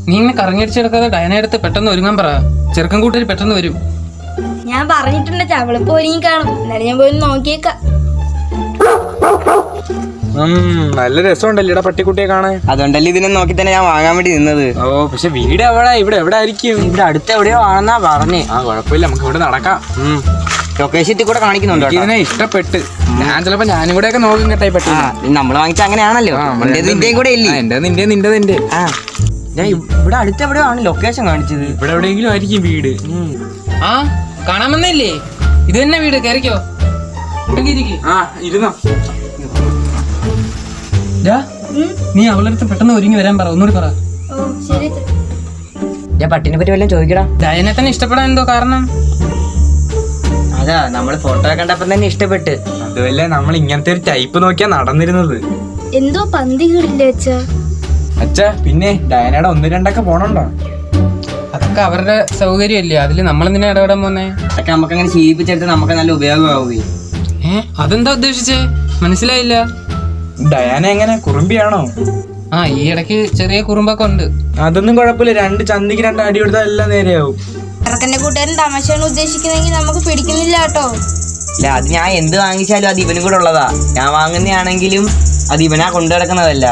നീ ഇങ്ങനെ കറങ്ങിയടിച്ചെടുക്കാതെ ഡയന എടുത്ത് പെട്ടെന്ന് ഒരുങ്ങാൻ പറ. ചെറുക്കൻ കൂട്ടർ പെട്ടെന്ന് വരും. ഞാൻ പറഞ്ഞിട്ടുണ്ട് അവളിപ്പോ ഒരുങ്ങി കാണും. എന്നാലും ഞാൻ പോയി നോക്കിയേക്കാം. നല്ല രസമുണ്ടല്ലേടാ പട്ടിക്കുട്ടിയെ കാണാൻ. അതുകൊണ്ടല്ലേ ഇതിനെ നോക്കി തന്നെ ഞാൻ വാങ്ങാൻ വേണ്ടി നിന്നത്. ഓ പക്ഷെ വീട് ഇവിടെ എവിടെ ആയിരിക്കും? ഇവിടെ അടുത്ത് എവിടെയോ ആണെന്നാ പറഞ്ഞേ. കുഴപ്പമില്ല, നമുക്ക് ഇവിടെ നടക്കാം. ലൊക്കേഷനിൽ കൂടെ കാണിക്കുന്നുണ്ടോ? ഇതിനെ ഇഷ്ടപ്പെട്ട് ഞാനും കൂടെ ഒക്കെ നോക്കും കേട്ടാ. പെട്ടെന്ന് നമ്മൾ വാങ്ങിച്ച അങ്ങനെയാണല്ലോ. ഇന്ത്യയും കൂടെ ഇല്ലേ? എന്റെ നിന്റെ ഇവിടെ അടുത്ത് എവിടെയോ ആണ് ലൊക്കേഷൻ കാണിച്ചത്. ഇവിടെ എവിടെയെങ്കിലും ആയിരിക്കും വീട്. ആ കാണാമെന്നല്ലേ? ഇത് തന്നെ വീട്. കയറിക്കോ. ഇരുന്നോ. നീ അവളടുത്ത് പെട്ടെന്ന് ഒരുങ്ങി വരാൻ പറ. ഒന്നുകൂടി പറ. ഓ ശരി. ഞാൻ പട്ടിനെ പറ്റി വല്ലതും ചോദിക്കടാ. ഡയനെ തന്നെ ഇഷ്ടപ്പെടാൻ എന്തോ കാരണം? അതാ നമ്മള് ഫോട്ടോ കണ്ടപ്പോ തന്നെ ഇഷ്ടപ്പെട്ട്. അതുമല്ലേ നമ്മൾ ഇങ്ങനത്തെ ഒരു ടൈപ്പ് നോക്കിയാ നടന്നിരുന്നത്. എന്തോ പന്തികളില്ലേ അച്ഛാ? അച്ഛാ പിന്നെ ഡയനയുടെ 1-2 പോണുണ്ടോ? അതൊക്കെ അവരുടെ സൗകര്യമല്ലേ, അതില് നമ്മളെന്തിനാ ഇടപെടാൻ പോന്നേ? അതൊക്കെ നമുക്ക് അങ്ങനെ ശീലിപ്പിച്ചെടുത്ത് നമുക്ക് നല്ല ഉപയോഗമാവുകയും. അതെന്താ ഉദ്ദേശിച്ചേ? മനസ്സിലായില്ല. ഡയാന എങ്ങനെ, കുറുമ്പിയാണോ? ആ ഈ ഇടയ്ക്ക് ചെറിയ കുറുമ്പൊക്കെ ഉണ്ട്. അതൊന്നും കുഴപ്പമില്ല. 2 ചന്തിക്ക് 2 അടി കൊടുത്താൽ എല്ലാം നേരെയാവും. ചെറുക്കന്റെ കൂട്ടുകാരൻ തമാശയാണ് ഉദ്ദേശിക്കുന്നതെങ്കിൽ നമുക്ക് പിടിക്കുന്നില്ല കേട്ടോ. ഇല്ല, അത് ഞാൻ എന്ത് വാങ്ങിച്ചാലും അത് ഇവനും കൂടെ ഉള്ളതാ. ഞാൻ വാങ്ങുന്നതാണെങ്കിലും അത് ഇവനാ കൊണ്ടു നടക്കുന്നതല്ല.